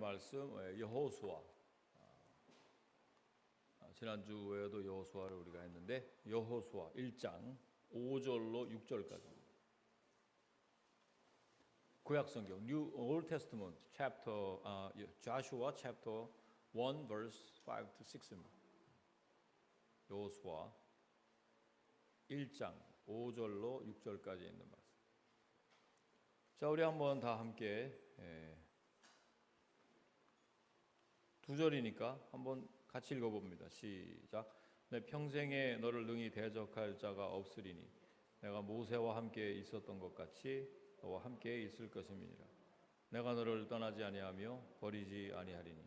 말씀 여호수아. 지난주에도 여호수아를 우리가 했는데 여호수아 1장 5절로 6절까지 구약성경 New Old Testament chapter Joshua chapter 1 verse 5 to 6입니다. 여호수아 1장 5절로 6절까지 있는 말씀. 자, 우리 한번 다 함께 2절이니까 한번 같이 읽어봅니다. 시작. 내 평생에 너를 능히 대적할 자가 없으리니 내가 모세와 함께 있었던 것 같이 너와 함께 있을 것임이니라. 내가 너를 떠나지 아니하며 버리지 아니하리니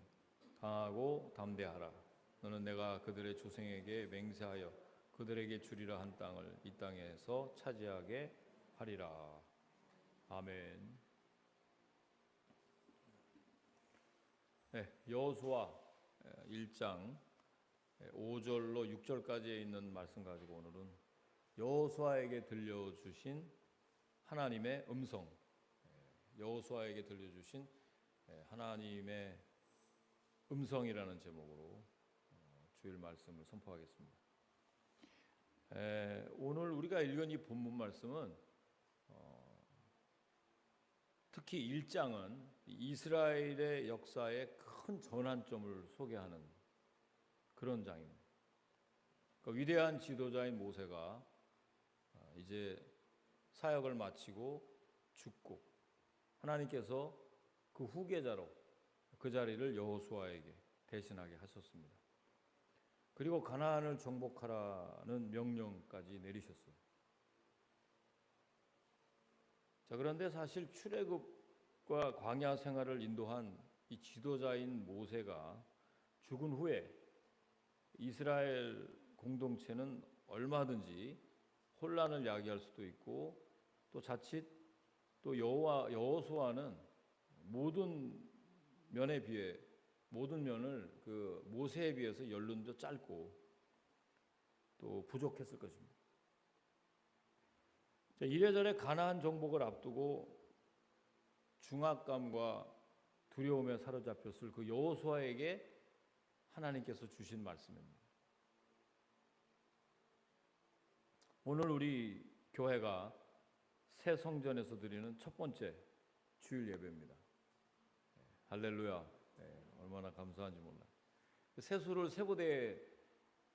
강하고 담대하라. 너는 내가 그들의 조상에게 맹세하여 그들에게 주리라 한 땅을 이 땅에서 차지하게 하리라. 아멘. 네, 여호수아 1장 5절로 6절까지에 있는 말씀 가지고 오늘은 여호수아에게 들려주신 하나님의 음성, 여호수아에게 들려주신 하나님의 음성이라는 제목으로 주일 말씀을 선포하겠습니다. 오늘 우리가 읽은 이 본문 말씀은 특히 1장은 이스라엘의 역사의 큰 전환점을 소개하는 그런 장입니다. 그러니까 위대한 지도자인 모세가 이제 사역을 마치고 죽고 하나님께서 그 후계자로 그 자리를 여호수아에게 대신하게 하셨습니다. 그리고 가나안을 정복하라는 명령까지 내리셨어요. 자, 그런데 사실 출애굽과 광야 생활을 인도한 이 지도자인 모세가 죽은 후에 이스라엘 공동체는 얼마든지 혼란을 야기할 수도 있고 또 자칫 또 여호수아는 모든 면에 비해 모든 면을 그 모세에 비해서 연륜도 짧고 또 부족했을 것입니다. 이래저래 가나안 정복을 앞두고 중압감과 두려움에 사로잡혔을 그 여호수아에게 하나님께서 주신 말씀입니다. 오늘 우리 교회가 새 성전에서 드리는 첫 번째 주일 예배입니다. 할렐루야. 얼마나 감사한지 몰라요. 세수를 세 부대에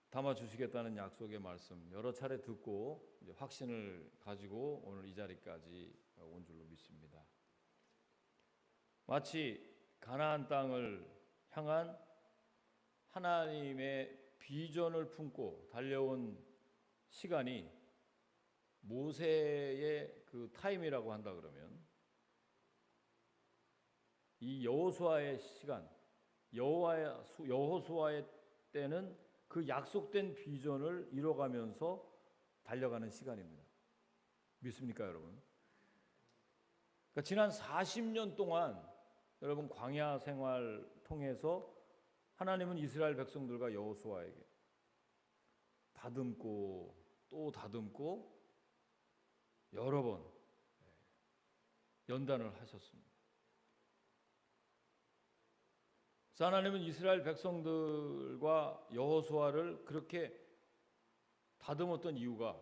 담아주시겠다는 약속의 말씀 여러 차례 듣고 이제 확신을 가지고 오늘 이 자리까지 온 줄로 믿습니다. 마치 가나안 땅을 향한 하나님의 비전을 품고 달려온 시간이 모세의 그 타임이라고 한다 그러면 이 여호수아의 시간, 여호수아의 때는 그 약속된 비전을 이뤄가면서 달려가는 시간입니다. 믿습니까, 여러분? 그러니까 지난 40년 동안 여러분 광야 생활 통해서 하나님은 이스라엘 백성들과 여호수아에게 다듬고 또 다듬고 여러 번 연단을 하셨습니다. 하나님은 이스라엘 백성들과 여호수아를 그렇게 다듬었던 이유가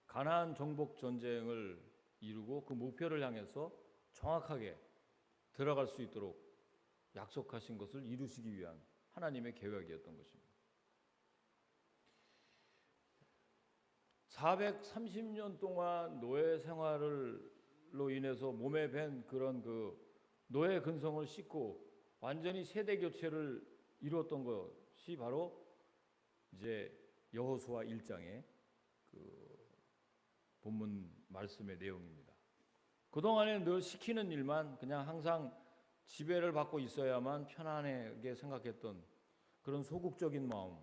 가나안 정복 전쟁을 이루고 그 목표를 향해서 정확하게 들어갈 수 있도록 약속하신 것을 이루시기 위한 하나님의 계획이었던 것입니다. 430년 동안 노예 생활로 인해서 몸에 밴 그런 그 노예 근성을 씻고 완전히 세대 교체를 이루었던 것이 바로 이제 여호수아 1장의 그 본문 말씀의 내용입니다. 그동안에 늘 시키는 일만 그냥 항상 지배를 받고 있어야만 편안하게 생각했던 그런 소극적인 마음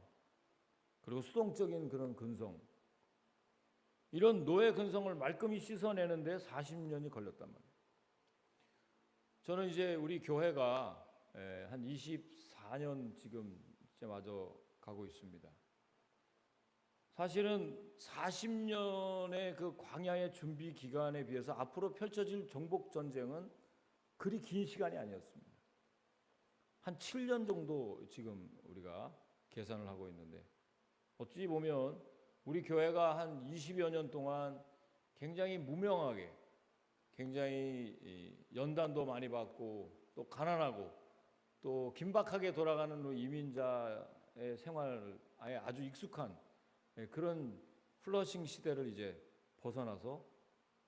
그리고 수동적인 그런 근성 이런 노예 근성을 말끔히 씻어내는데 40년이 걸렸단 말이에요. 저는 이제 우리 교회가 한 24년 지금 이제 마저 가고 있습니다. 사실은 40년의 그 광야의 준비 기간에 비해서 앞으로 펼쳐질 정복 전쟁은 그리 긴 시간이 아니었습니다. 한 7년 정도 지금 우리가 계산을 하고 있는데, 어찌 보면 우리 교회가 한 20여 년 동안 굉장히 무명하게, 굉장히 연단도 많이 받고 또 가난하고 또 긴박하게 돌아가는 이민자의 생활에 아주 익숙한 그런 플러싱 시대를 이제 벗어나서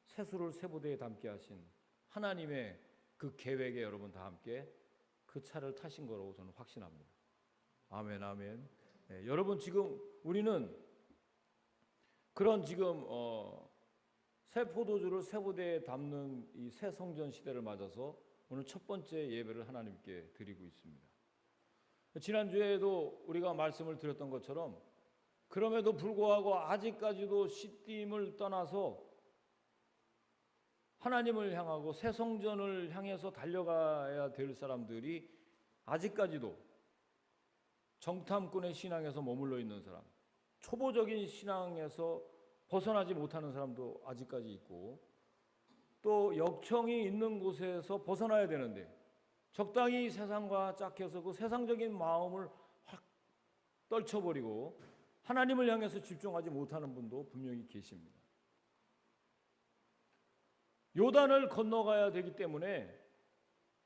세수를 세부대에 담게 하신 하나님의 그 계획에 여러분 다 함께 그 차를 타신 거라고 저는 확신합니다. 아멘, 아멘. 여러분, 지금 우리는 그런 지금 새 포도주를 세부대에 담는 이 새 성전 시대를 맞아서 오늘 첫 번째 예배를 하나님께 드리고 있습니다. 지난주에도 우리가 말씀을 드렸던 것처럼 그럼에도 불구하고 아직까지도 시딤을 떠나서 하나님을 향하고 새 성전을 향해서 달려가야 될 사람들이 아직까지도 정탐꾼의 신앙에서 머물러 있는 사람, 초보적인 신앙에서 벗어나지 못하는 사람도 아직까지 있고, 또 역청이 있는 곳에서 벗어나야 되는데 적당히 세상과 짝해서 그 세상적인 마음을 확 떨쳐버리고 하나님을 향해서 집중하지 못하는 분도 분명히 계십니다. 요단을 건너가야 되기 때문에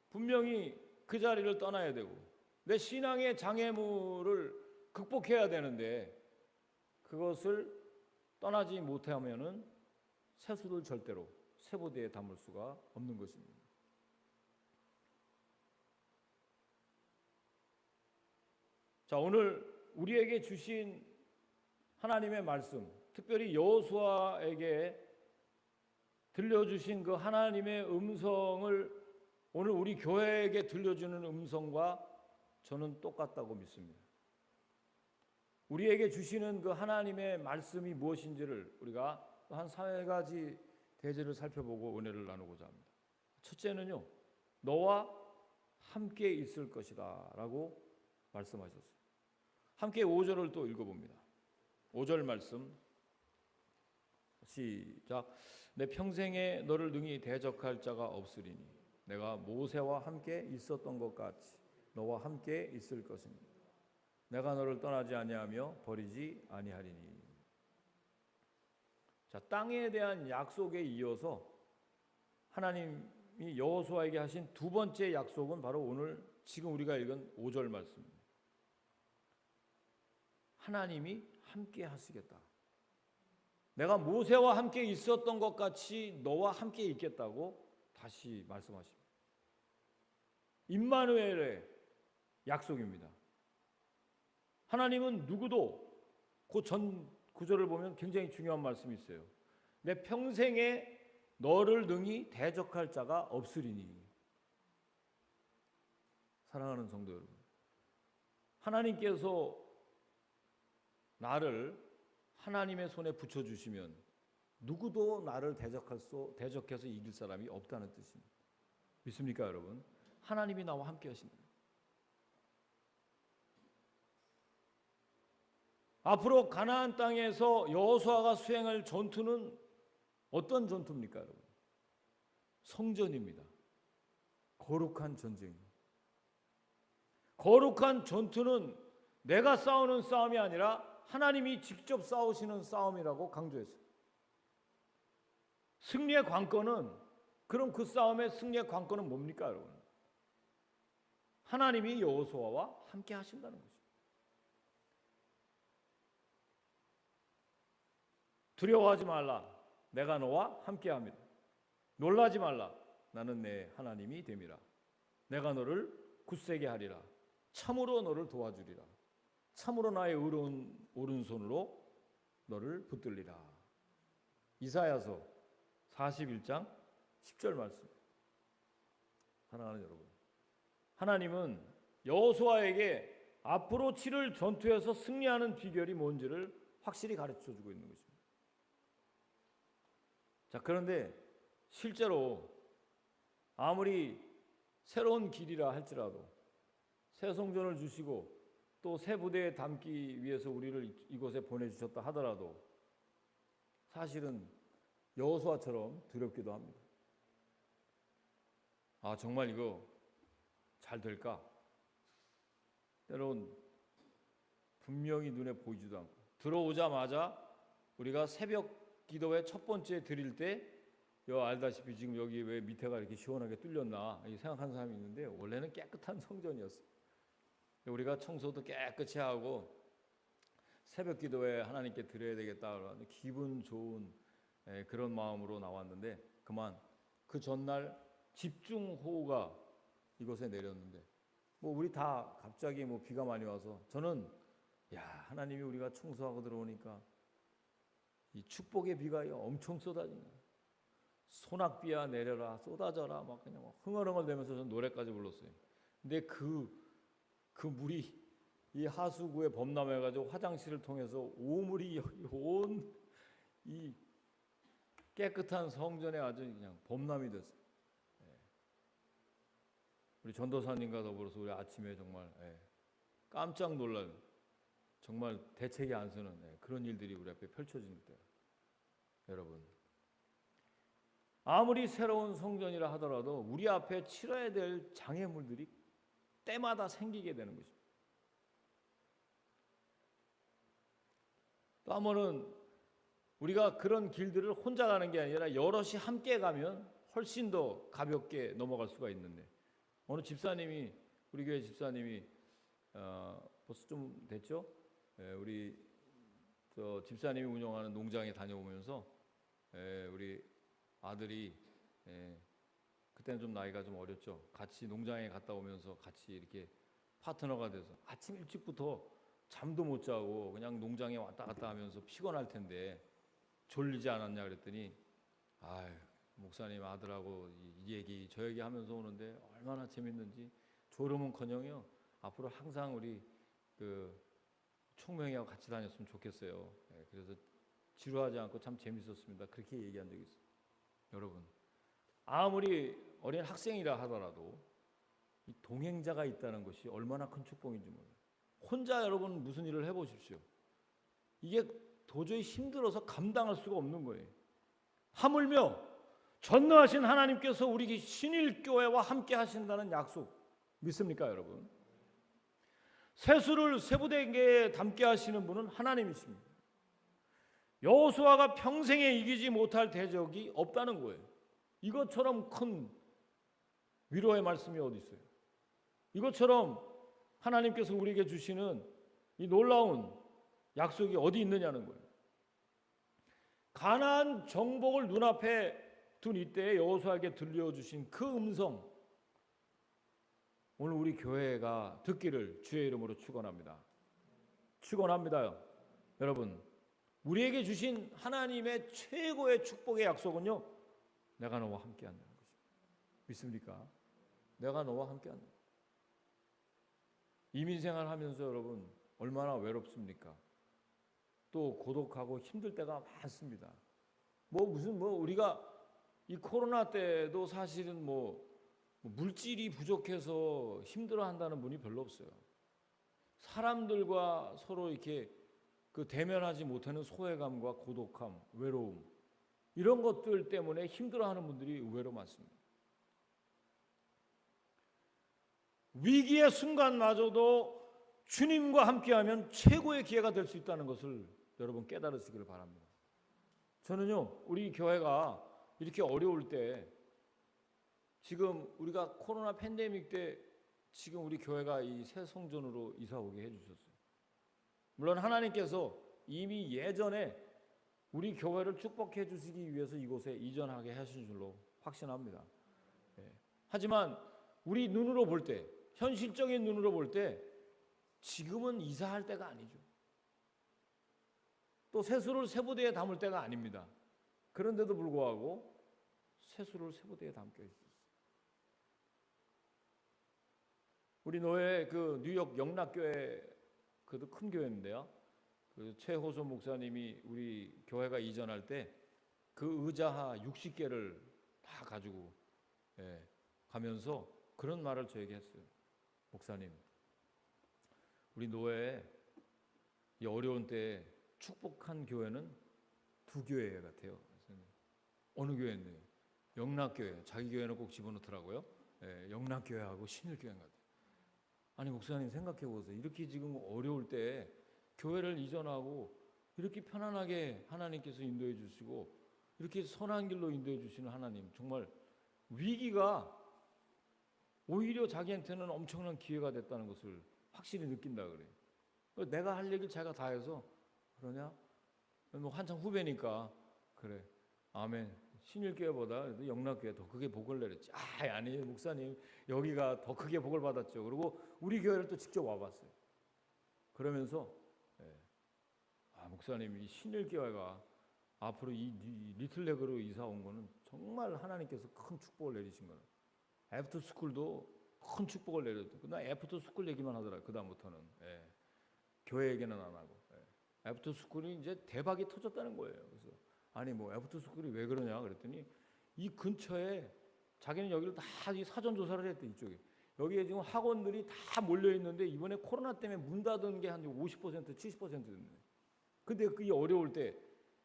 분명히 그 자리를 떠나야 되고 내 신앙의 장애물을 극복해야 되는데 그것을 떠나지 못하면은 세수를 절대로 세부대에 담을 수가 없는 것입니다. 자, 오늘 우리에게 주신 하나님의 말씀, 특별히 여호수아에게 들려주신 그 하나님의 음성을 오늘 우리 교회에게 들려주는 음성과 저는 똑같다고 믿습니다. 우리에게 주시는 그 하나님의 말씀이 무엇인지를 우리가 한 3가지 대제를 살펴보고 은혜를 나누고자 합니다. 첫째는요, 너와 함께 있을 것이다 라고 말씀하셨어요. 함께 5절을 또 읽어봅니다. 5절 말씀 시작. 내 평생에 너를 능히 대적할 자가 없으리니 내가 모세와 함께 있었던 것 같이 너와 함께 있을 것입니다. 내가 너를 떠나지 아니하며 버리지 아니하리니. 자, 땅에 대한 약속에 이어서 하나님이 여호수아에게 하신 두 번째 약속은 바로 오늘 지금 우리가 읽은 5절 말씀입니다. 하나님이 함께 하시겠다. 내가 모세와 함께 있었던 것 같이 너와 함께 있겠다고 다시 말씀하십니다. 임마누엘의 약속입니다. 하나님은 누구도 그 전 구절을 보면 굉장히 중요한 말씀이 있어요. 내 평생에 너를 능히 대적할 자가 없으리니. 사랑하는 성도 여러분, 하나님께서 나를 하나님의 손에 붙여주시면 누구도 나를 대적해서 이길 사람이 없다는 뜻입니다. 믿습니까 여러분? 하나님이 나와 함께 하신다. 앞으로 가나안 땅에서 여호수아가 수행할 전투는 어떤 전투입니까 여러분? 성전입니다. 거룩한 전쟁입니다. 거룩한 전투는 내가 싸우는 싸움이 아니라 하나님이 직접 싸우시는 싸움이라고 강조했어요. 승리의 관건은, 그럼 그 싸움의 승리의 관건은 뭡니까 여러분? 하나님이 여호수아와 함께 하신다는 것입니다. 두려워하지 말라. 내가 너와 함께합니다. 놀라지 말라. 나는 내 하나님이 됨이라. 내가 너를 굳세게 하리라. 참으로 너를 도와주리라. 참으로 나의 의로운 오른손으로 너를 붙들리라. 이사야서 41장 10절 말씀. 사랑하는 여러분, 하나님은 여호수아에게 앞으로 치를 전투에서 승리하는 비결이 뭔지를 확실히 가르쳐주고 있는 것입니다. 자, 그런데 실제로 아무리 새로운 길이라 할지라도 새 성전을 주시고 또 새 부대에 담기 위해서 우리를 이곳에 보내주셨다 하더라도 사실은 여호수아처럼 두렵기도 합니다. 아, 정말 이거 잘 될까? 때로는 분명히 눈에 보이지도 않고 들어오자마자 우리가 새벽 기도회 첫 번째 드릴 때 알다시피 지금 여기 왜 밑에가 이렇게 시원하게 뚫렸나 생각하는 사람이 있는데 원래는 깨끗한 성전이었어요. 우리가 청소도 깨끗이 하고 새벽 기도회 하나님께 드려야 되겠다라는 기분 좋은 그런 마음으로 나왔는데 그만 그 전날 집중호우가 이곳에 내렸는데 뭐 우리 다 갑자기 뭐 비가 많이 와서 저는 하나님이 우리가 청소하고 들어오니까 이 축복의 비가 엄청 쏟아지네. 소낙비야 내려라 쏟아져라 막 그냥 막 흥얼흥얼대면서 저는 노래까지 불렀어요. 근데 그 물이 이 하수구에 범람해가지고 화장실을 통해서 오물이 온 이 깨끗한 성전에 아주 그냥 범람이 됐어요. 우리 전도사님과 더불어서 우리 아침에 정말 깜짝 놀랄 정말 대책이 안 서는 그런 일들이 우리 앞에 펼쳐지는 때예요. 여러분, 아무리 새로운 성전이라 하더라도 우리 앞에 치러야 될 장애물들이 때마다 생기게 되는 것입니다. 또 한 번은 우리가 그런 길들을 혼자 가는 게 아니라 여럿이 함께 가면 훨씬 더 가볍게 넘어갈 수가 있는데 어느 집사님이 우리 교회 집사님이 벌써 좀 됐죠? 우리 저 집사님이 운영하는 농장에 다녀오면서 우리 아들이 그때는 좀 나이가 좀 어렸죠. 같이 농장에 갔다 오면서 같이 이렇게 파트너가 돼서 아침 일찍부터 잠도 못 자고 그냥 농장에 왔다 갔다 하면서 피곤할 텐데 졸리지 않았냐 그랬더니 아유 목사님 아들하고 이 얘기 저 얘기 하면서 오는데 얼마나 재밌는지 졸음은커녕요 앞으로 항상 우리 그 총명이하고 같이 다녔으면 좋겠어요. 그래서 지루하지 않고 참 재밌었습니다. 그렇게 얘기한 적이 있어요. 여러분, 아무리 어린 학생이라 하더라도 이 동행자가 있다는 것이 얼마나 큰 축복인지 몰라요. 혼자 여러분 무슨 일을 해보십시오. 이게 도저히 힘들어서 감당할 수가 없는 거예요. 하물며 전능하신 하나님께서 우리 신일교회와 함께 하신다는 약속 믿습니까 여러분? 세수를 세부대에 담게 하시는 분은 하나님이십니다. 여호수아가 평생에 이기지 못할 대적이 없다는 거예요. 이것처럼 큰 위로의 말씀이 어디 있어요? 이것처럼 하나님께서 우리에게 주시는 이 놀라운 약속이 어디 있느냐는 거예요. 가나안 정복을 눈앞에 둔 이때에 여호수아에게 들려주신 그 음성, 오늘 우리 교회가 듣기를 주의 이름으로 축원합니다. 축원합니다요. 여러분, 우리에게 주신 하나님의 최고의 축복의 약속은요, 내가 너와 함께한다는 것입니다. 믿습니까? 내가 너와 함께한다. 이민생활 하면서 여러분 얼마나 외롭습니까? 또 고독하고 힘들 때가 많습니다. 우리가 이 코로나 때도 사실은 물질이 부족해서 힘들어한다는 분이 별로 없어요. 사람들과 서로 이렇게 대면하지 못하는 소외감과 고독함, 외로움 이런 것들 때문에 힘들어하는 분들이 의외로 많습니다. 위기의 순간마저도 주님과 함께하면 최고의 기회가 될 수 있다는 것을 여러분 깨달으시기를 바랍니다. 저는요, 우리 교회가 이렇게 어려울 때 지금 우리가 코로나 팬데믹 때 지금 우리 교회가 이 새 성전으로 이사 오게 해주셨어요. 물론 하나님께서 이미 예전에 우리 교회를 축복해 주시기 위해서 이곳에 이전하게 하신 줄로 확신합니다. 하지만 우리 눈으로 볼 때, 현실적인 눈으로 볼 때 지금은 이사할 때가 아니죠. 또 세수를 세부대에 담을 때가 아닙니다. 그런데도 불구하고 세수를 세부대에 담게 했어요. 우리 노예 뉴욕 영락교회 그도 큰 교회인데요. 최호소 목사님이 우리 교회가 이전할 때 그 의자 60개를 다 가지고 가면서 그런 말을 저에게 했어요. 목사님, 우리 노예 이 어려운 때에 축복한 교회는 두 교회 같아요. 어느 교회인데요? 영락교회. 자기 교회는 꼭 집어넣더라고요. 영락교회하고 신일교회 같아요. 아니 목사님 생각해 보세요. 이렇게 지금 어려울 때 교회를 이전하고 이렇게 편안하게 하나님께서 인도해 주시고 이렇게 선한 길로 인도해 주시는 하나님, 정말 위기가 오히려 자기한테는 엄청난 기회가 됐다는 것을 확실히 느낀다 그래요. 내가 할 얘기를 자기가 다 해서 그러냐? 뭐 한참 후배니까 그래. 아멘. 신일교회보다 영락교회 더 크게 복을 내렸지. 아니에요 목사님, 여기가 더 크게 복을 받았죠. 그리고 우리 교회를 또 직접 와봤어요. 그러면서 목사님, 이 신일교회가 앞으로 이 리틀렉으로 이사 온 거는 정말 하나님께서 큰 축복을 내리신 거예요. 애프터스쿨도 큰 축복을 내렸고, 나 애프터스쿨 얘기만 하더라. 그 다음부터는 교회 얘기는 안 하고. 애프터스쿨이 이제 대박이 터졌다는 거예요. 그래서 아니 뭐 애프터스쿨이 왜 그러냐 그랬더니 이 근처에 자기는 여기를 다 사전 조사를 했대. 이쪽에 여기에 지금 학원들이 다 몰려 있는데 이번에 코로나 때문에 문 닫은 게 한 50% 70% 됐네. 근데 그게 어려울 때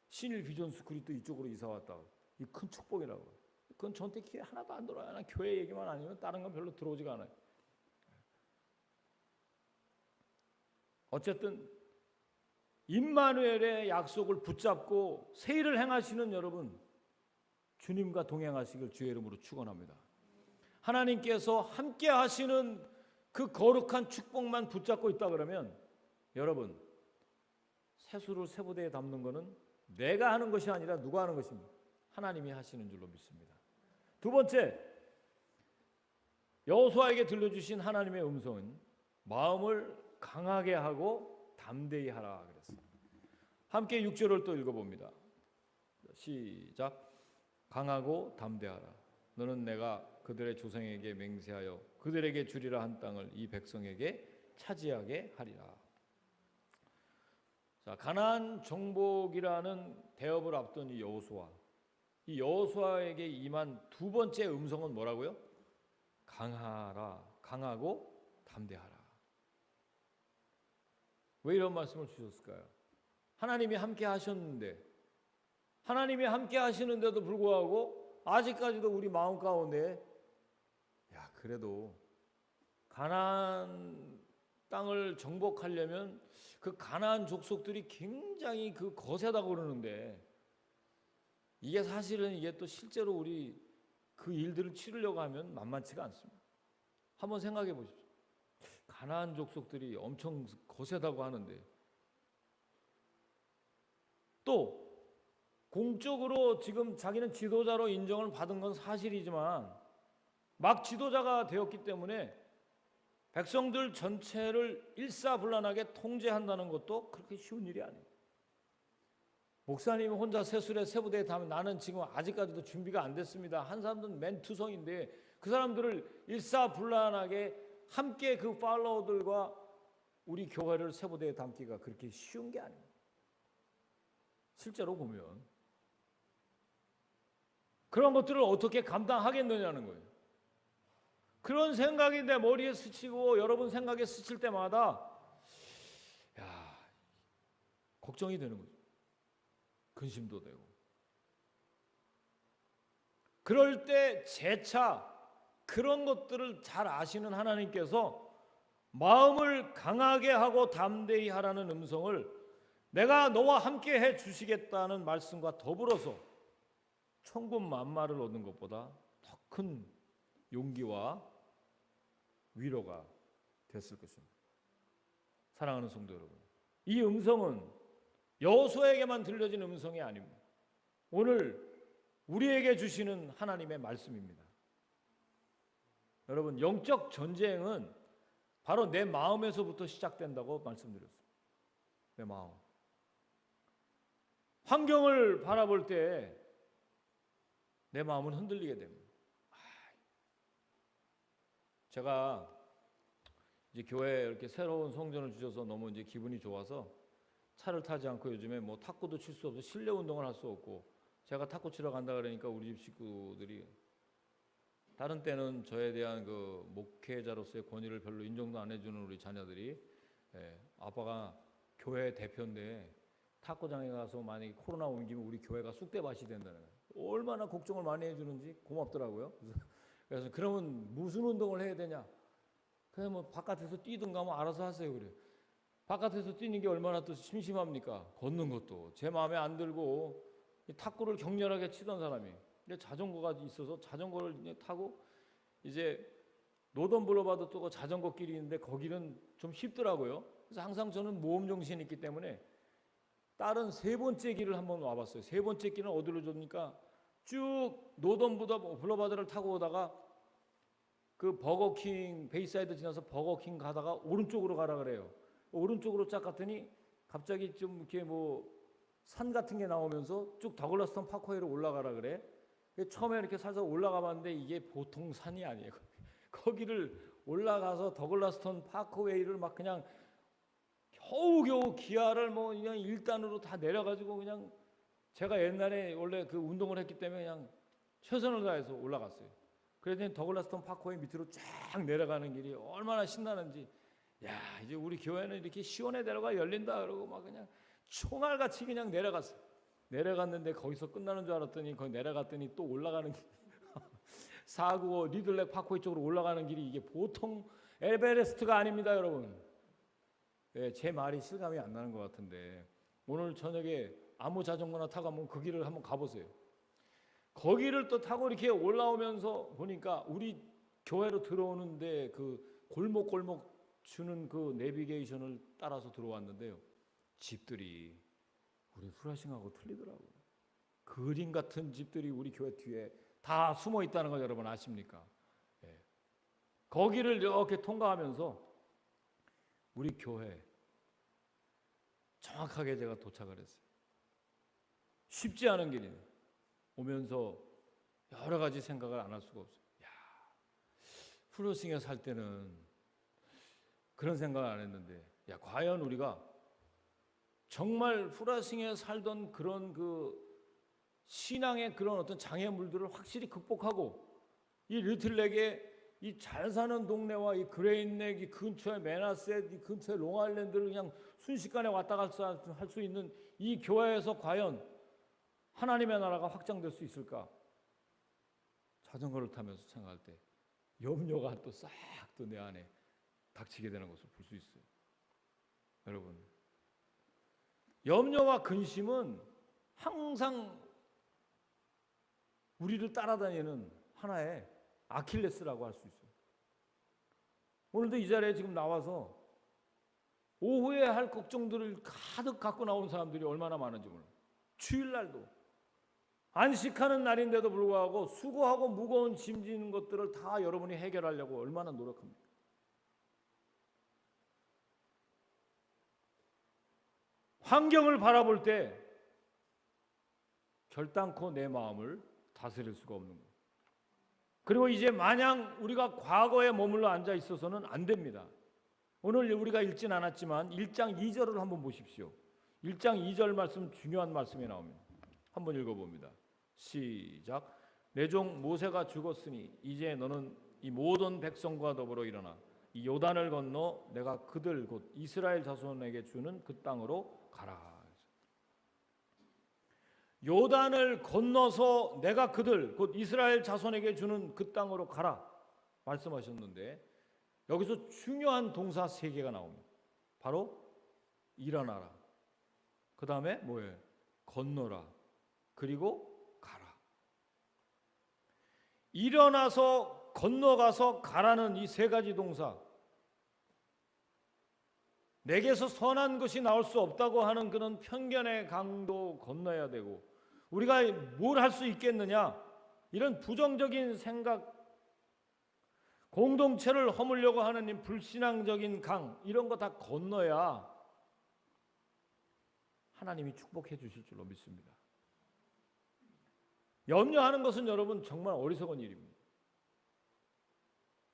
신일 비전 스쿨이 또 이쪽으로 이사 왔다. 이 큰 축복이라고. 그건 전체 기회 하나도 안 들어요. 난 교회 얘기만 아니면 다른 건 별로 들어오지가 않아요. 어쨌든 임마누엘의 약속을 붙잡고 새 일을 행하시는 여러분, 주님과 동행하시길 주의 이름으로 축원합니다. 하나님께서 함께 하시는 그 거룩한 축복만 붙잡고 있다 그러면 여러분, 세수를 세부대에 담는 것은 내가 하는 것이 아니라 누가 하는 것입니까? 하나님이 하시는 줄로 믿습니다. 두 번째, 여호수아에게 들려주신 하나님의 음성은 마음을 강하게 하고 담대히 하라 그랬어요. 함께 6절을 또 읽어봅니다. 시작. 강하고 담대하라. 너는 내가 그들의 조상에게 맹세하여 그들에게 주리라 한 땅을 이 백성에게 차지하게 하리라. 자, 가나안 정복이라는 대업을 앞둔 이 여호수아. 이 여호수아에게 임한 두 번째 음성은 뭐라고요? 강하라, 강하고 담대하라. 왜 이런 말씀을 주셨을까요? 하나님이 함께 하셨는데, 하나님이 함께 하시는데도 불구하고 아직까지도 우리 마음 가운데 그래도 가나안 땅을 정복하려면 그 가나안 족속들이 굉장히 그 거세다고 그러는데, 이게 사실은 이게 또 실제로 우리 그 일들을 치르려고 하면 만만치가 않습니다. 한번 생각해 보십시오. 가나안 족속들이 엄청 거세다고 하는데, 또 공적으로 지금 자기는 지도자로 인정을 받은 건 사실이지만 막 지도자가 되었기 때문에 백성들 전체를 일사불란하게 통제한다는 것도 그렇게 쉬운 일이 아니에요. 목사님이 혼자 세술에 세부대에 타면 나는 지금 아직까지도 준비가 안 됐습니다. 한 사람들은 맨투성인데 그 사람들을 일사불란하게 함께 그 팔로워들과 우리 교회를 세부대에 담기가 그렇게 쉬운 게 아닙니다. 실제로 보면 그런 것들을 어떻게 감당하겠느냐는 거예요. 그런 생각이 내 머리에 스치고 여러분 생각에 스칠 때마다 걱정이 되는 거죠. 근심도 되고. 그럴 때 재차 그런 것들을 잘 아시는 하나님께서 마음을 강하게 하고 담대히 하라는 음성을 내가 너와 함께 해 주시겠다는 말씀과 더불어서 천군만마를 얻는 것보다 더 큰 용기와 위로가 됐을 것입니다. 사랑하는 성도 여러분, 이 음성은 여호수아에게만 들려진 음성이 아닙니다. 오늘 우리에게 주시는 하나님의 말씀입니다. 여러분, 영적 전쟁은 바로 내 마음에서부터 시작된다고 말씀드렸습니다. 내 마음. 환경을 바라볼 때 내 마음은 흔들리게 됩니다. 제가 이제 교회에 이렇게 새로운 성전을 주셔서 너무 이제 기분이 좋아서 차를 타지 않고 요즘에 뭐 탁구도 칠 수 없고 실내 운동을 할 수 없고, 제가 탁구 치러 간다 그러니까 우리 집 식구들이 다른 때는 저에 대한 그 목회자로서의 권위를 별로 인정도 안 해주는 우리 자녀들이 아빠가 교회 대표인데 탁구장에 가서 만약에 코로나 옮기면 우리 교회가 쑥대밭이 된다는 거예요. 얼마나 걱정을 많이 해주는지 고맙더라고요. 그래서 그러면 무슨 운동을 해야 되냐? 그냥 뭐 바깥에서 뛰든가 뭐 알아서 하세요. 그래요. 바깥에서 뛰는 게 얼마나 또 심심합니까? 걷는 것도 제 마음에 안 들고 탁구를 격렬하게 치던 사람이 근데 자전거가 있어서 자전거를 타고 이제 노던 블로바드 또 자전거 길이 있는데 거기는 좀 쉽더라고요. 그래서 항상 저는 모험 정신이 있기 때문에 다른 세 번째 길을 한번 와봤어요. 세 번째 길은 어디로 줍니까? 쭉 노던 블로바드를 타고 오다가 그 버거킹 베이사이드 지나서 버거킹 가다가 오른쪽으로 가라 그래요. 오른쪽으로 쫙 갔더니 갑자기 좀 이렇게 뭐 산 같은 게 나오면서 쭉 더글라스턴 파크웨이로 올라가라 그래. 처음에 이렇게 살살 올라가 봤는데 이게 보통 산이 아니에요. 거기를 올라가서 더글라스턴 파크웨이를 막 그냥 겨우겨우 기아를 뭐 그냥 1단으로 다 내려가지고 그냥 제가 옛날에 원래 그 운동을 했기 때문에 그냥 최선을 다해서 올라갔어요. 그랬더니 더글라스턴 파크웨이 밑으로 쫙 내려가는 길이 얼마나 신나는지 야 이제 우리 교회는 이렇게 시원해 대로가 열린다 그러고 막 그냥 총알같이 그냥 내려갔어요. 내려갔는데 거기서 끝나는 줄 알았더니 거기 내려갔더니 또 올라가는 길 495 리들렉 파크웨이 쪽으로 올라가는 길이 이게 보통 에베레스트가 아닙니다 여러분. 네, 제 말이 실감이 안 나는 것 같은데 오늘 저녁에 아무 자전거나 타고 한번 그 길을 한번 가보세요. 거기를 또 타고 이렇게 올라오면서 보니까 우리 교회로 들어오는데 그 골목골목 주는 그 내비게이션을 따라서 들어왔는데요. 집들이 우리 프라싱하고 틀리더라고요. 그림 같은 집들이 우리 교회 뒤에 다 숨어 있다는 걸 여러분 아십니까? 네. 거기를 이렇게 통과하면서 우리 교회 정확하게 제가 도착을 했어요. 쉽지 않은 길이에요. 오면서 여러 가지 생각을 안 할 수가 없어요. 야, 프로싱에 살 때는 그런 생각을 안 했는데, 야, 과연 우리가 정말 프로싱에 살던 그런 그 신앙의 그런 어떤 장애물들을 확실히 극복하고 이 리틀렉의 이 잘 사는 동네와 이 그레인넥 이 근처에 메나셋 이 근처에 롱아일랜드를 그냥 순식간에 왔다 갔다 할 수 있는 이 교회에서 과연 하나님의 나라가 확장될 수 있을까? 자전거를 타면서 생각할 때 염려가 또 싹 또 내 안에 닥치게 되는 것을 볼 수 있어요. 여러분, 염려와 근심은 항상 우리를 따라다니는 하나의 아킬레스라고 할 수 있어요. 오늘도 이 자리에 지금 나와서 오후에 할 걱정들을 가득 갖고 나오는 사람들이 얼마나 많은지 몰라요. 주일날도 안식하는 날인데도 불구하고 수고하고 무거운 짐 지는 것들을 다 여러분이 해결하려고 얼마나 노력합니까? 환경을 바라볼 때 결단코 내 마음을 다스릴 수가 없는 거예요. 그리고 이제 마냥 우리가 과거에 머물러 앉아 있어서는 안 됩니다. 오늘 우리가 읽진 않았지만 1장 2절을 한번 보십시오. 1장 2절 말씀 중요한 말씀이 나옵니다. 한번 읽어봅니다. 시작. 내 종 모세가 죽었으니 이제 너는 이 모든 백성과 더불어 일어나 이 요단을 건너 내가 그들 곧 이스라엘 자손에게 주는 그 땅으로 가라. 요단을 건너서 내가 그들 곧 이스라엘 자손에게 주는 그 땅으로 가라 말씀하셨는데 여기서 중요한 동사 3개가 나옵니다. 바로 일어나라, 그 다음에 뭐예요? 건너라, 그리고 가라. 일어나서 건너가서 가라는 이 3가지 동사, 내게서 선한 것이 나올 수 없다고 하는 그런 편견의 강도 건너야 되고 우리가 뭘 할 수 있겠느냐 이런 부정적인 생각, 공동체를 허물려고 하는 이 불신앙적인 강 이런 거 다 건너야 하나님이 축복해 주실 줄로 믿습니다. 염려하는 것은 여러분 정말 어리석은 일입니다.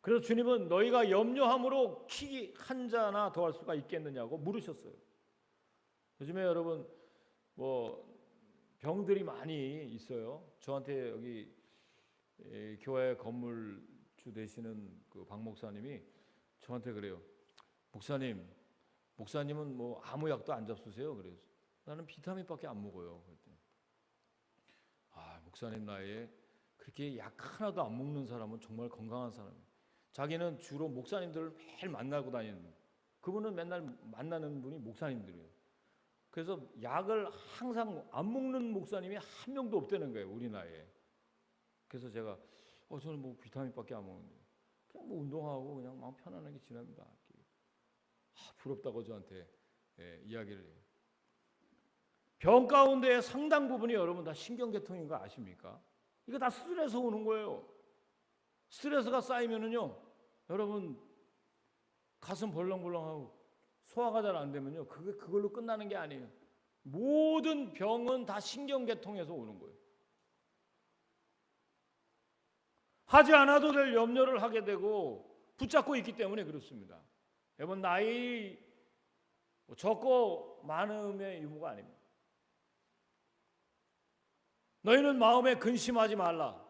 그래서 주님은 너희가 염려함으로 키 한 자나 더할 수가 있겠느냐고 물으셨어요. 요즘에 여러분 뭐 병들이 많이 있어요. 저한테 여기 교회 건물주 되시는 그 박 목사님이 저한테 그래요. 목사님은 뭐 아무 약도 안 잡수세요? 그래서 나는 비타민밖에 안 먹어요. 그랬더니 목사님 나이에 그렇게 약 하나도 안 먹는 사람은 정말 건강한 사람이에요. 자기는 주로 목사님들을 매일 만나고 다니는 거예요. 그분은 맨날 만나는 분이 목사님들이에요. 그래서 약을 항상 안 먹는 목사님이 한 명도 없다는 거예요, 우리나라에. 그래서 제가 저는 뭐 비타민밖에 안 먹는데 그냥 뭐 운동하고 그냥 마음 편안하게 지냅니다. 부럽다고 저한테 이야기를 해요. 병 가운데 상당 부분이 여러분 다 신경계통인 거 아십니까? 이거 다 스트레스 오는 거예요. 스트레스가 쌓이면은요, 여러분 가슴 벌렁벌렁하고 소화가 잘 안 되면요, 그걸로 끝나는 게 아니에요. 모든 병은 다 신경계통에서 오는 거예요. 하지 않아도 될 염려를 하게 되고 붙잡고 있기 때문에 그렇습니다. 여러분 나이 적고 많음의 유무가 아닙니다. 너희는 마음에 근심하지 말라.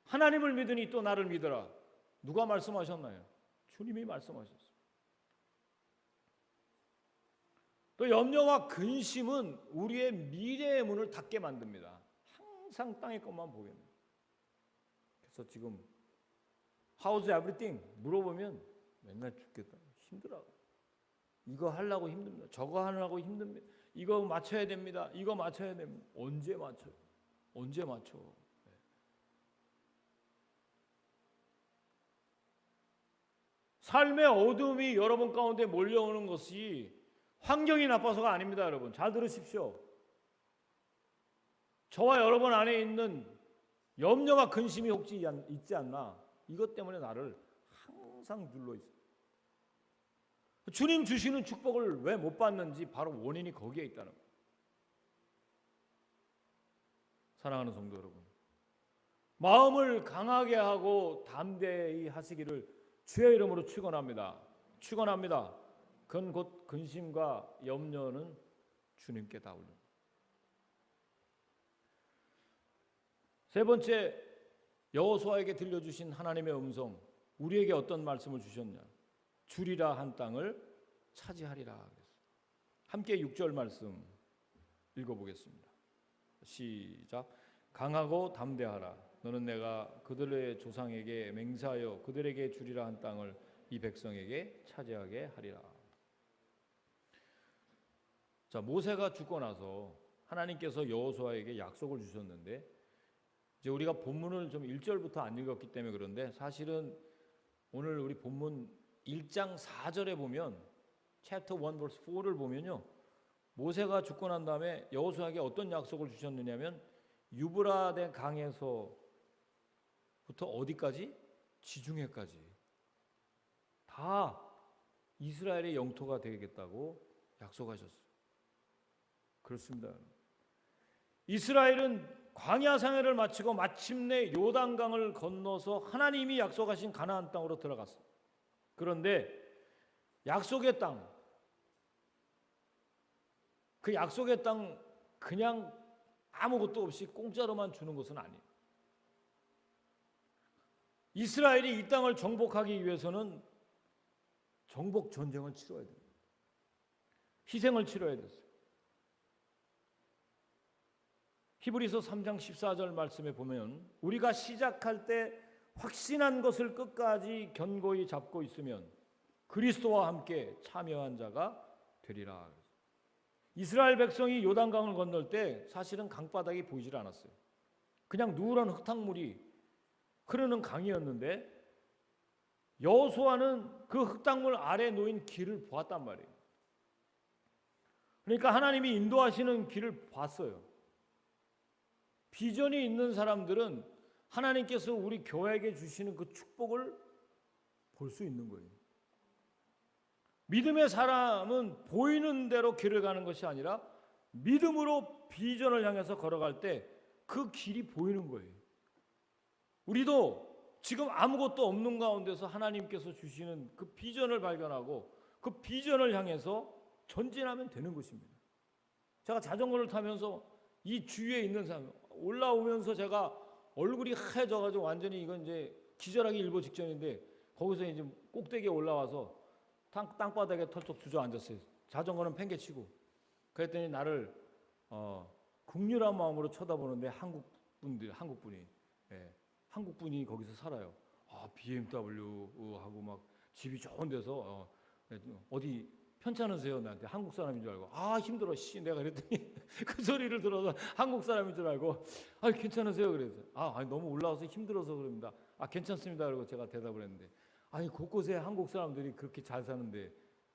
하나님을 믿으니 또 나를 믿어라. 누가 말씀하셨나요? 주님이 말씀하셨어요. 또 염려와 근심은 우리의 미래의 문을 닫게 만듭니다. 항상 땅의 것만 보게 됩니다. 그래서 지금 How's everything? 물어보면 맨날 죽겠다. 힘들어. 이거 하려고 힘듭니다. 저거 하려고 힘듭니다. 이거 맞춰야 됩니다. 이거 맞춰야 됩니다. 언제 맞춰? 언제 맞춰? 삶의 어둠이 여러분 가운데 몰려오는 것이 환경이 나빠서가 아닙니다, 여러분. 잘 들으십시오. 저와 여러분 안에 있는 염려와 근심이 혹시 있지 않나? 이것 때문에 나를 항상 눌러 있어요. 주님 주시는 축복을 왜 못 받는지 바로 원인이 거기에 있다는 거예요. 사랑하는 성도 여러분, 마음을 강하게 하고 담대히 하시기를 주의 이름으로 축원합니다. 축원합니다. 그건 곧 근심과 염려는 주님께 다 올립니다. 세 번째, 여호수아에게 들려주신 하나님의 음성, 우리에게 어떤 말씀을 주셨냐? 주리라 한 땅을 차지하리라. 함께 6절 말씀 읽어보겠습니다. 시작. 강하고 담대하라. 너는 내가 그들의 조상에게 맹세하여 그들에게 주리라 한 땅을 이 백성에게 차지하게 하리라. 자, 모세가 죽고 나서 하나님께서 여호수아에게 약속을 주셨는데, 이제 우리가 본문을 좀 1절부터 안 읽었기 때문에 그런데, 사실은 오늘 우리 본문 1장 4절에 보면 chapter 1 verse 4를 보면요, 모세가 죽고 난 다음에 여호수아에게 어떤 약속을 주셨느냐면 유브라데 강에서부터 어디까지? 지중해까지 다 이스라엘의 영토가 되겠다고 약속하셨어요. 그렇습니다. 이스라엘은 광야 생애를 마치고 마침내 요단강을 건너서 하나님이 약속하신 가나안 땅으로 들어갔어요. 그런데 약속의 땅, 그 약속의 땅 그냥 아무것도 없이 공짜로만 주는 것은 아니에요. 이스라엘이 이 땅을 정복하기 위해서는 정복 전쟁을 치러야 돼요. 희생을 치러야 됐어요. 히브리서 3장 14절 말씀에 보면 우리가 시작할 때 확신한 것을 끝까지 견고히 잡고 있으면 그리스도와 함께 참여한 자가 되리라. 이스라엘 백성이 요단강을 건널 때 사실은 강바닥이 보이질 않았어요. 그냥 누런 흙탕물이 흐르는 강이었는데 여호수아는 그 흙탕물 아래 놓인 길을 보았단 말이에요. 그러니까 하나님이 인도하시는 길을 봤어요. 비전이 있는 사람들은 하나님께서 우리 교회에게 주시는 그 축복을 볼 수 있는 거예요. 믿음의 사람은 보이는 대로 길을 가는 것이 아니라 믿음으로 비전을 향해서 걸어갈 때 그 길이 보이는 거예요. 우리도 지금 아무것도 없는 가운데서 하나님께서 주시는 그 비전을 발견하고 그 비전을 향해서 전진하면 되는 것입니다. 제가 자전거를 타면서 이 주위에 있는 사람 올라오면서 제가 얼굴이 하얘져가지고 완전히 이건 이제 기절하기 일보 직전인데 거기서 이제 꼭대기에 올라와서 땅바닥에 털쩍 주저앉았어요. 자전거는 팽개치고. 그랬더니 나를 국률한 마음으로 쳐다보는데 한국분이 예, 한국 분이 거기서 살아요. BMW 하고 막 집이 좋은 데서 어디 편찮으세요? 나한테 한국 사람인 줄 알고 힘들어 내가 그랬더니 그 소리를 들어서 한국 사람인 줄 알고 괜찮으세요? 그래서 너무 올라와서 힘들어서 그럽니다. 괜찮습니다. 그러고 제가 대답을 했는데 곳곳에 한국 사람들이 그렇게 잘 사는데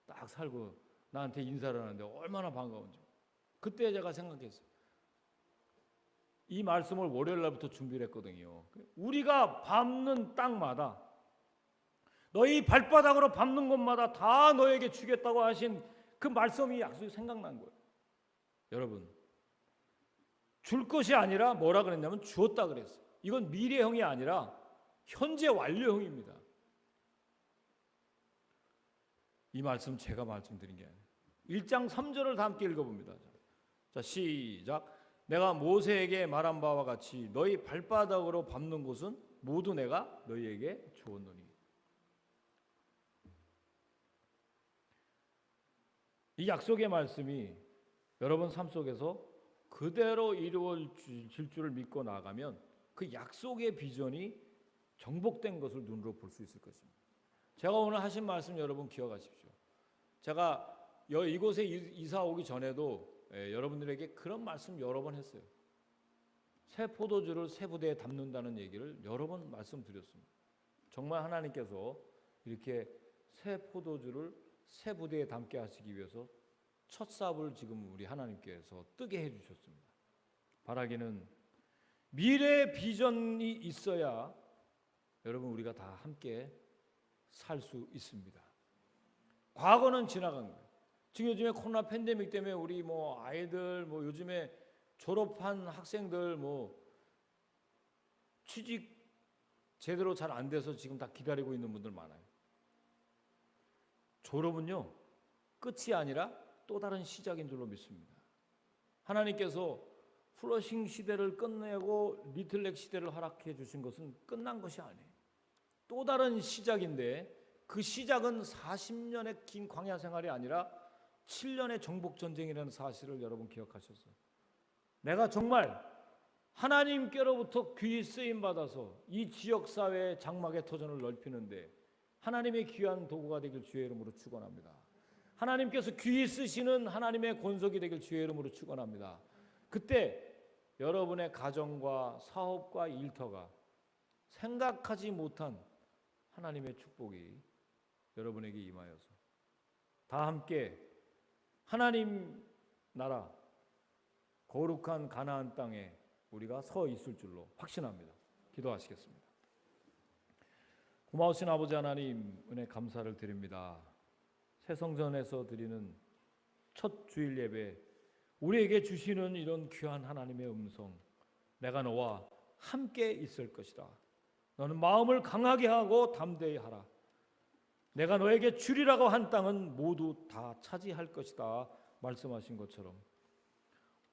딱 살고 나한테 인사를 하는데 얼마나 반가운지. 그때 제가 생각했어요. 이 말씀을 월요일 날부터 준비를 했거든요. 우리가 밟는 땅마다 너희 발바닥으로 밟는 곳마다 다 너에게 주겠다고 하신 그 말씀이 약속이 생각난 거예요. 여러분, 줄 것이 아니라 뭐라 그랬냐면 주었다 그랬어요. 이건 미래형이 아니라 현재 완료형입니다. 이 말씀 제가 말씀드린 게 아니에요. 1장 3절을 다 함께 읽어봅니다. 자, 시작. 내가 모세에게 말한 바와 같이 너희 발바닥으로 밟는 곳은 모두 내가 너희에게 주었노니. 이 약속의 말씀이 여러분 삶 속에서 그대로 이루어질 줄을 믿고 나가면 그 약속의 비전이 정복된 것을 눈으로 볼 수 있을 것입니다. 제가 오늘 하신 말씀 여러분 기억하십시오. 제가 이곳에 이사 오기 전에도 여러분들에게 그런 말씀 여러 번 했어요. 새 포도주를 새 부대에 담는다는 얘기를 여러 번 말씀드렸습니다. 정말 하나님께서 이렇게 새 포도주를 새 부대에 담게 하시기 위해서 첫 삽을 지금 우리 하나님께서 뜨게 해주셨습니다. 바라기는 미래의 비전이 있어야 여러분 우리가 다 함께 살 수 있습니다. 과거는 지나간 거예요. 지금 요즘에 코로나 팬데믹 때문에 우리 아이들 요즘에 졸업한 학생들 취직 제대로 잘 안 돼서 지금 다 기다리고 있는 분들 많아요. 졸업은요 끝이 아니라 또 다른 시작인 줄로 믿습니다. 하나님께서 플러싱 시대를 끝내고 리틀렉 시대를 허락해 주신 것은 끝난 것이 아니에요. 또 다른 시작인데 그 시작은 40년의 긴 광야 생활이 아니라 7년의 정복 전쟁이라는 사실을 여러분 기억하셨어요. 내가 정말 하나님께로부터 귀히 쓰임 받아서 이 지역 사회의 장막의 터전을 넓히는데 하나님의 귀한 도구가 되길 주의 이름으로 축원합니다. 하나님께서 귀히 쓰시는 하나님의 권속이 되길 주의 이름으로 축원합니다. 그때 여러분의 가정과 사업과 일터가 생각하지 못한 하나님의 축복이 여러분에게 임하여서 다 함께 하나님 나라 거룩한 가나안 땅에 우리가 서 있을 줄로 확신합니다. 기도하시겠습니다. 고마우신 아버지 하나님, 은혜 감사를 드립니다. 새 성전에서 드리는 첫 주일 예배, 우리에게 주시는 이런 귀한 하나님의 음성, 내가 너와 함께 있을 것이다. 너는 마음을 강하게 하고 담대히 하라. 내가 너에게 주리라고 한 땅은 모두 다 차지할 것이다 말씀하신 것처럼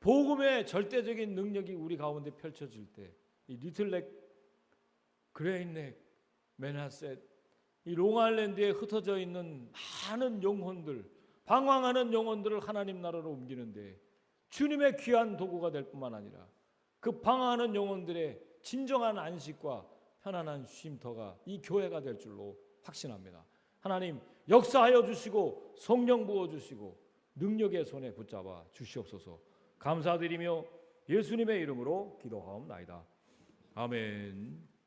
복음의 절대적인 능력이 우리 가운데 펼쳐질 때 이 리틀렉, 그레인넥, 맨하셋, 이 롱아일랜드에 흩어져 있는 많은 영혼들, 방황하는 영혼들을 하나님 나라로 옮기는데 주님의 귀한 도구가 될 뿐만 아니라 그 방황하는 영혼들의 진정한 안식과 편안한 쉼터가 이 교회가 될 줄로 확신합니다. 하나님 역사하여 주시고 성령 부어주시고 능력의 손에 붙잡아 주시옵소서. 감사드리며 예수님의 이름으로 기도하옵나이다. 아멘.